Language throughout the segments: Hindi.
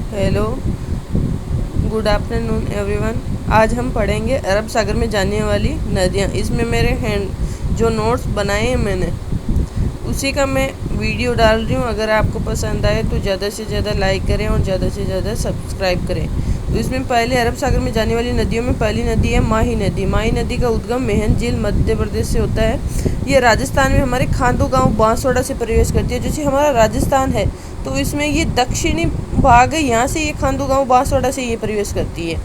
Hello, good afternoon everyone. आज हम पढ़ेंगे अरब सागर में जाने वाली नदियाँ। इसमें मेरे जो नोट्स बनाए हैं मैंने, उसी का मैं वीडियो डाल रही हूँ। अगर आपको पसंद आए तो ज़्यादा से ज़्यादा लाइक करें और ज़्यादा से ज़्यादा सब्सक्राइब करें। तो इसमें पहले अरब सागर में जाने वाली नदियों में पहली नदी है माही नदी। माही नदी का उद्गम मेहन झील मध्य प्रदेश से होता है। ये राजस्थान में हमारे खांदो गांव बांसवाड़ा से प्रवेश करती है। जैसे हमारा राजस्थान है तो इसमें ये दक्षिणी भाग है, यहाँ से ये खांदो गांव बांसवाड़ा से ये प्रवेश करती है।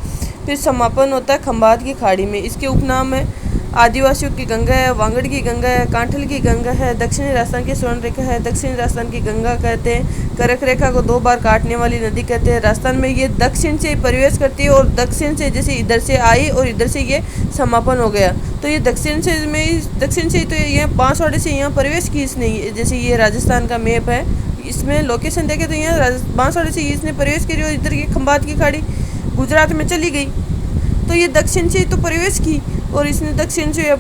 फिर समापन होता है खंभात की खाड़ी में। इसके उपनाम है आदिवासियों की गंगा है, वांगड़ की गंगा है, कांठल की गंगा है, दक्षिणी राजस्थान की स्वर्ण रेखा है, दक्षिणी राजस्थान की गंगा कहते हैं। करक रेखा को 2 बार काटने वाली नदी कहते हैं। राजस्थान में ये दक्षिण से प्रवेश करती है और दक्षिण से जैसे इधर से आई और इधर से ये समापन हो गया। तो ये दक्षिण से तो ये बांसवाड़े से यहाँ प्रवेश की इसने। जैसे ये राजस्थान का मैप है, इसमें लोकेशन देखे तो यहाँ बांसवाड़े से इसने प्रवेश करी और इधर की खंभात की खाड़ी गुजरात में चली गई। तो ये दक्षिण से तो प्रवेश की और इसने दक्षिण से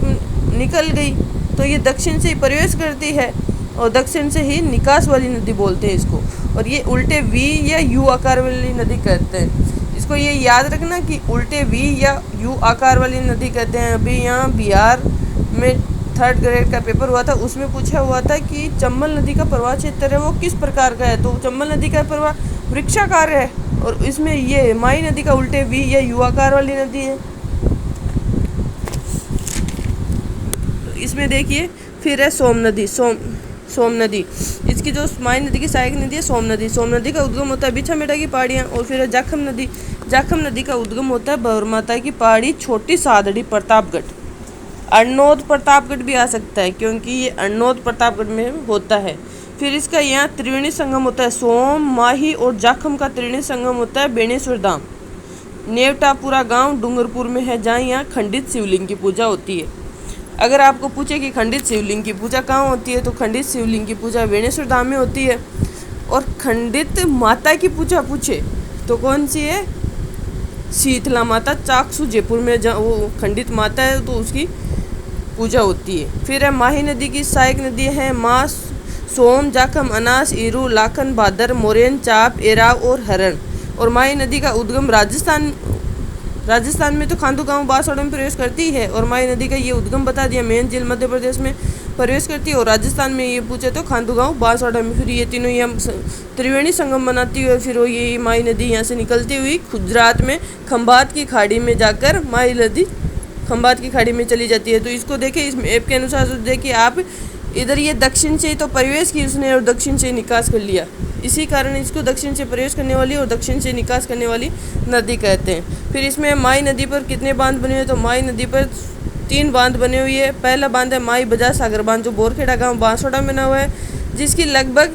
निकल गई। तो ये दक्षिण से ही प्रवेश करती है और दक्षिण से ही निकास वाली नदी बोलते हैं इसको। और ये उल्टे वी या यू आकार वाली नदी कहते हैं इसको। ये याद रखना कि उल्टे वी या यू आकार वाली नदी कहते हैं। अभी यहाँ बिहार में 3rd ग्रेड का पेपर हुआ था, उसमें पूछा हुआ था कि चंबल नदी का प्रवाह क्षेत्र है वो किस प्रकार का है। तो चंबल नदी का प्रवाह वृक्षाकार है और इसमें ये माही नदी का उल्टे वी या यू आकार वाली नदी है। तो इसमें देखिए फिर है सोम नदी। इसकी जो माही नदी की सहायक नदी है सोम नदी का उद्गम होता है बिछा मेटा की पहाड़ियाँ। और फिर है जाखम नदी का उद्गम होता है भौर माता की पहाड़ी, छोटी सादड़ी, प्रतापगढ़। अरनोद प्रतापगढ़ भी आ सकता है क्योंकि ये अरनोद प्रतापगढ़ में होता है। फिर इसका यहाँ त्रिवेणी संगम होता है। सोम, माही और जाखम का त्रिवेणी संगम होता है बेणेश्वर धाम, नेवटापुरा गांव डूंगरपुर में है, जहाँ यहाँ खंडित शिवलिंग की पूजा होती है। अगर आपको पूछे कि खंडित शिवलिंग की पूजा कहाँ होती है तो खंडित शिवलिंग की पूजा बेणेश्वर धाम में होती है। और खंडित माता की पूजा पूछे तो कौन सी है? शीतला माता, चाकसू जयपुर में जहाँ वो खंडित माता है तो उसकी पूजा होती है। फिर है माही नदी की सहायक नदी है मास, सोम, जाखम, अनास, ईरू, लाखन, भादर, मोरेन, चाप, एराव और हरण। और माही नदी का उद्गम राजस्थान में तो खांदो गांव बांसवाड़ा में प्रवेश करती है। और माही नदी का ये उद्गम बता दिया। मेन झील मध्य प्रदेश में प्रवेश करती है और राजस्थान में ये पूछे तो खांदो गांव बांसवाड़ा में। फिर ये तीनों ये त्रिवेणी संगम बनाती है। फिर वो ये माही नदी यहाँ से निकलती हुई गुजरात में खंभात की खाड़ी में जाकर माही नदी खंभात की खाड़ी में चली जाती है। तो इसको देखिए, इस ऐप के अनुसार देखिए आप, इधर ये दक्षिण से तो प्रवेश की उसने और दक्षिण से निकास कर लिया। इसी कारण इसको दक्षिण से प्रवेश करने वाली और दक्षिण से निकास करने वाली नदी कहते हैं। फिर इसमें माही नदी पर कितने बांध बने हुए? तो माही नदी पर 3 बांध बने हुए हैं। पहला बांध है माही बजाज सागर बांध, जो बोरखेड़ा गांव बांसवाड़ा में बना हुआ है, जिसकी लगभग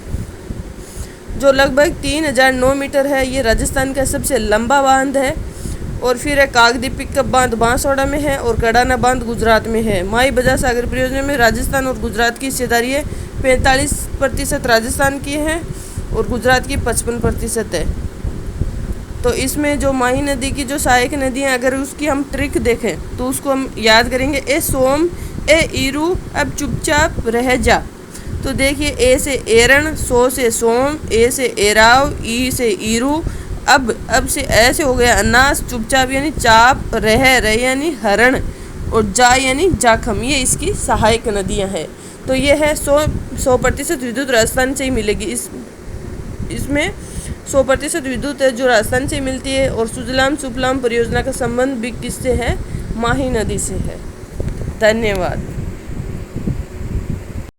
3009 मीटर है। ये राजस्थान का सबसे लंबा बांध है। और फिर है कागदी पिकअप बांध बांसवाड़ा में है और कड़ाना बांध गुजरात में है। माही बजाज सागर परियोजना में राजस्थान और गुजरात की हिस्सेदारी है। 45% राजस्थान की है और गुजरात की 55% है। तो इसमें जो माही नदी की जो सहायक नदियाँ, अगर उसकी हम ट्रिक देखें तो उसको हम याद करेंगे। ए सोम, ए ईरू, अब चुपचाप रह जा। तो देखिए, ए से एरण, सो से सोम, ए से एराव, ई से ईरू, अब से ऐसे हो गया अनास, चुपचाप यानी चाप, रह यानी हरण और जा यानी जाखम। ये इसकी सहायक नदियां हैं। तो ये है 100% विद्युत राजस्थान से ही मिलेगी। इसमें 100% विद्युत है जो राजस्थान से मिलती है। और सुजलाम सुफलाम परियोजना का संबंध भी किससे है? माही नदी से है। धन्यवाद।